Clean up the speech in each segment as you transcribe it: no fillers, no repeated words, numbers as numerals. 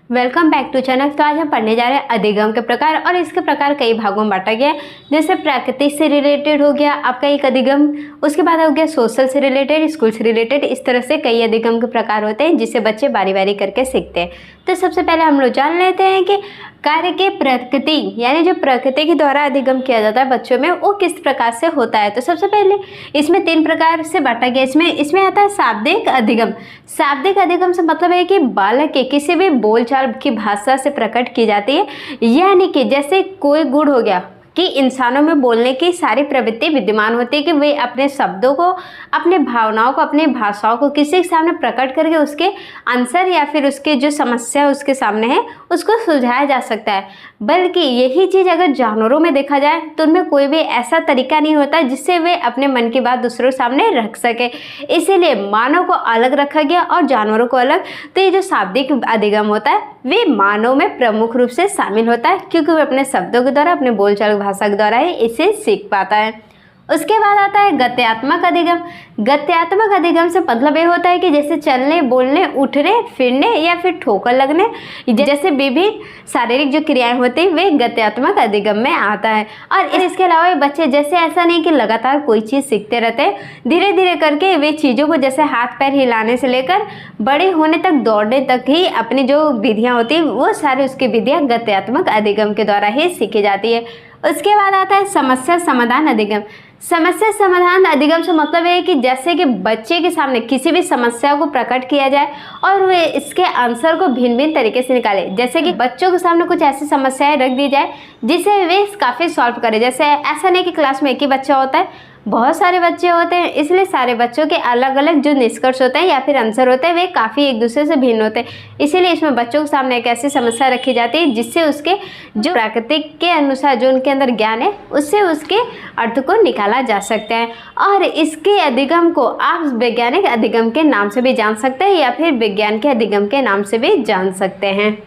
Welcome back to channel. तो आज हम पढ़ने जा रहे हैं अधिगम के प्रकार, और इसके प्रकार कई भागों में बांटा गया है। जैसे प्रकृति से रिलेटेड हो गया आपका एक अधिगम, उसके बाद हो गया सोशल से रिलेटेड, स्कूल से रिलेटेड। इस तरह से कई अधिगम के प्रकार होते हैं जिसे बच्चे बारी बारी करके सीखते हैं। तो सबसे पहले हम लोग जान लेते हैं कि कार्य के प्रकृति यानी जो प्रकृति के द्वारा अधिगम किया जाता है बच्चों में, वो किस प्रकार से होता है। तो सबसे पहले इसमें 3 प्रकार से बांटा गया। इसमें आता है शाब्दिक अधिगम। शाब्दिक अधिगम से मतलब है कि बालक के किसी भी बोलचाल की भाषा से प्रकट की जाती है, यानी कि जैसे कोई गुण हो गया कि इंसानों में बोलने की सारी प्रवृत्ति विद्यमान होती है कि वे अपने शब्दों को, अपने भावनाओं को, अपनी भाषाओं को किसी के सामने प्रकट करके उसके आंसर या फिर उसके जो समस्या उसके सामने है उसको सुलझाया जा सकता है। बल्कि यही चीज़ अगर जानवरों में देखा जाए तो उनमें कोई भी ऐसा तरीका नहीं होता जिससे वे अपने मन की बात दूसरों के सामने रख सके। इसीलिए मानव को अलग रखा गया और जानवरों को अलग। तो ये जो शाब्दिक अधिगम होता है वे मानव में प्रमुख रूप से शामिल होता है, क्योंकि वह अपने शब्दों के द्वारा, अपने बोलचाल भाषा के द्वारा ही इसे सीख पाता है। उसके बाद आता है गत्यात्मक अधिगम। गत्यात्मक अधिगम से मतलब ये होता है कि जैसे चलने, बोलने, उठने, फिरने या फिर ठोकर लगने जैसे विभिन्न शारीरिक जो क्रियाएं होती हैं वे गत्यात्मक अधिगम में आता है। और इसके अलावा ये बच्चे जैसे ऐसा नहीं कि लगातार कोई चीज़ सीखते रहते हैं, धीरे धीरे करके वे चीज़ों को जैसे हाथ पैर हिलाने से लेकर बड़े होने तक, दौड़ने तक ही अपनी जो विधियाँ होती हैं वो सारी उसकी विधियाँ गत्यात्मक अधिगम के द्वारा ही सीखी जाती है। उसके बाद आता है समस्या समाधान अधिगम। समस्या समाधान अधिगम से मतलब है कि जैसे कि बच्चे के सामने किसी भी समस्या को प्रकट किया जाए और वे इसके आंसर को भिन्न भिन्न तरीके से निकाले। जैसे कि बच्चों के सामने कुछ ऐसी समस्याएं रख दी जाए जिसे वे काफ़ी सॉल्व करें। जैसे ऐसा नहीं कि क्लास में एक ही बच्चा होता है, बहुत सारे बच्चे होते हैं, इसलिए सारे बच्चों के अलग अलग जो निष्कर्ष होते हैं या फिर आंसर होते हैं वे काफ़ी एक दूसरे से भिन्न होते हैं। इसीलिए इसमें बच्चों के सामने एक ऐसी समस्या रखी जाती है जिससे उसके जो प्राकृतिक के अनुसार जो उनके अंदर ज्ञान है उससे उसके अर्थ को निकाला जा सकता है। और इसके अधिगम को आप वैज्ञानिक अधिगम के नाम से भी जान सकते हैं या फिर विज्ञान के अधिगम के नाम से भी जान सकते हैं।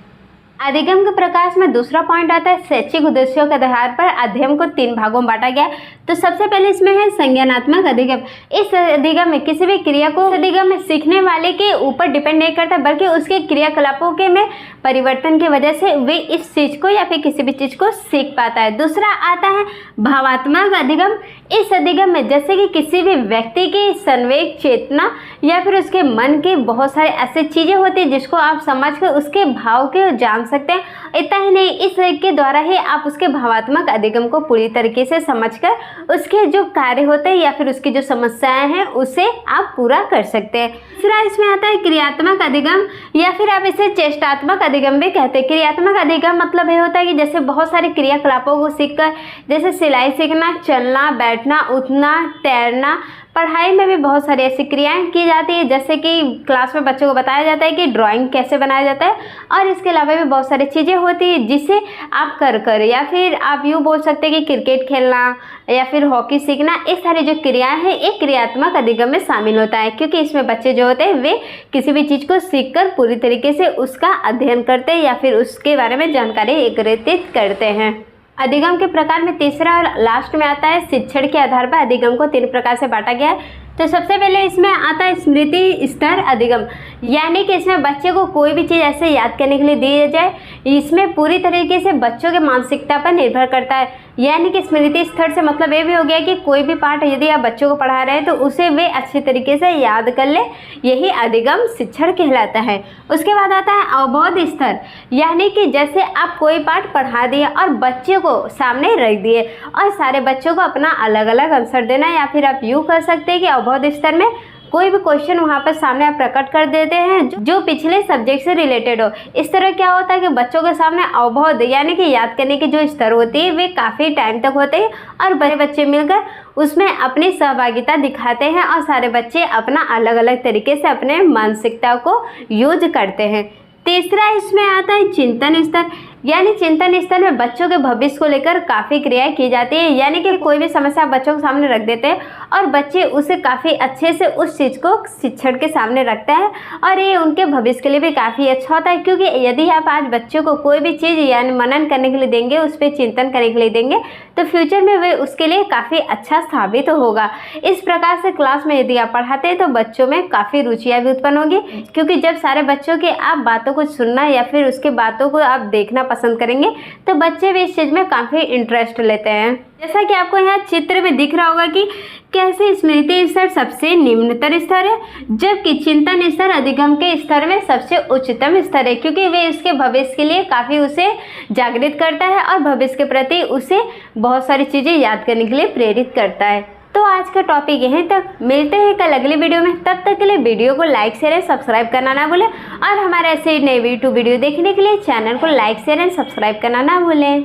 अधिगम के प्रकाश में दूसरा पॉइंट आता है शैक्षिक उद्देश्यों के आधार पर अध्ययन को 3 भागों में बांटा गया। तो सबसे पहले इसमें है संज्ञानात्मक अधिगम। इस अधिगम में किसी भी क्रिया को अधिगम में सीखने वाले के ऊपर डिपेंड नहीं करता, बल्कि उसके क्रियाकलापों के में परिवर्तन की वजह से वे इस चीज को या फिर किसी भी चीज को सीख पाता है। दूसरा आता है भावात्मक अधिगम। इस अधिगम में जैसे कि किसी भी व्यक्ति की संवेग, चेतना या फिर उसके मन की बहुत सारी ऐसी चीजें होती हैं जिसको आप समझ कर उसके भाव के जान सकते हैं। इतना ही नहीं, इस के द्वारा ही आप उसके भावात्मक अधिगम को पूरी तरीके से समझकर उसके जो कार्य होते हैं या फिर उसकी जो समस्याएं हैं उसे आप पूरा कर सकते हैं। तीसरा इसमें आता है क्रियात्मक अधिगम, या फिर आप इसे चेष्टात्मक अधिगम भी कहते हैं। क्रियात्मक अधिगम मतलब ये होता है कि जैसे बहुत सारे क्रियाकलापों को सीखकर, जैसे सिलाई सीखना, चलना, बैठना, उठना, तैरना, पढ़ाई में भी बहुत सारी ऐसी क्रियाएं की जाती है। जैसे कि क्लास में बच्चों को बताया जाता है कि ड्राइंग कैसे बनाया जाता है, और इसके अलावा भी बहुत सारी चीज़ें होती है जिसे आप कर या फिर आप यूँ बोल सकते हैं कि क्रिकेट खेलना या फिर हॉकी सीखना, इस सारी जो क्रियाएं हैं एक क्रियात्मक अधिगम में शामिल होता है, क्योंकि इसमें बच्चे जो होते हैं वे किसी भी चीज़ को सीखकर पूरी तरीके से उसका अध्ययन करते हैं या फिर उसके बारे में जानकारी एकत्रित करते हैं। अधिगम के प्रकार में तीसरा और लास्ट में आता है शिक्षण के आधार पर अधिगम को 3 प्रकार से बांटा गया है। तो सबसे पहले इसमें आता है स्मृति स्तर अधिगम, यानी कि इसमें बच्चे को कोई भी चीज़ ऐसे याद करने के लिए दी जाए, इसमें पूरी तरीके से बच्चों के मानसिकता पर निर्भर करता है। यानी कि स्मृति स्तर से मतलब ये भी हो गया कि कोई भी पाठ यदि आप बच्चों को पढ़ा रहे हैं तो उसे वे अच्छी तरीके से याद कर ले, यही अधिगम शिक्षण कहलाता है। उसके बाद आता है अवबोध स्तर, यानी कि जैसे आप कोई पाठ पढ़ा दिए और बच्चे को सामने रख दिए और सारे बच्चों को अपना अलग अलग आंसर देना, या फिर आप यूँ कर सकते हैं कि अवबोध स्तर में कोई भी क्वेश्चन वहाँ पर सामने आप प्रकट कर देते हैं जो पिछले सब्जेक्ट से रिलेटेड हो। इस तरह क्या होता है कि बच्चों के सामने अवबोध यानी कि याद करने की जो स्तर होती है वे काफ़ी टाइम तक होते हैं, और बड़े बच्चे मिलकर उसमें अपनी सहभागिता दिखाते हैं और सारे बच्चे अपना अलग अलग तरीके से अपने मानसिकता को यूज करते हैं। तीसरा इसमें आता है चिंतन स्तर। यानी चिंतन स्तर में बच्चों के भविष्य को लेकर काफ़ी क्रियाएं की जाती है, यानी कि कोई भी समस्या बच्चों के सामने रख देते हैं और बच्चे उसे काफ़ी अच्छे से उस चीज़ को शिक्षक के सामने रखते हैं और ये उनके भविष्य के लिए भी काफ़ी अच्छा होता है। क्योंकि यदि आप आज बच्चों को कोई भी चीज़ यानी मनन करने के लिए देंगे, उस पर चिंतन करने के लिए देंगे, तो फ्यूचर में वे उसके लिए काफ़ी अच्छा साबित होगा। इस प्रकार से क्लास में यदि आप पढ़ाते हैं तो बच्चों में काफ़ी रुचियाँ भी उत्पन्न होगी, क्योंकि जब सारे बच्चों के आप बातों को सुनना या फिर उसके बातों को आप देखना पसंद करेंगे तो बच्चे भी इस चीज़ में काफ़ी इंटरेस्ट लेते हैं। जैसा कि आपको यहाँ चित्र में दिख रहा होगा कि कैसे स्मृति स्तर सबसे निम्नतर स्तर है, जबकि चिंतन स्तर अधिगम के स्तर में सबसे उच्चतम स्तर है, क्योंकि वे इसके भविष्य के लिए काफ़ी उसे जागृत करता है और भविष्य के प्रति उसे बहुत सारी चीज़ें याद करने के लिए प्रेरित करता है। तो आज का टॉपिक यहीं तक, मिलते हैं कल अगली वीडियो में। तब तक के लिए वीडियो को लाइक शेयर एंड सब्सक्राइब करना ना भूलें और हमारे ऐसे नए वीडियो देखने के लिए चैनल को लाइक शेयर एंड सब्सक्राइब करना ना भूलें।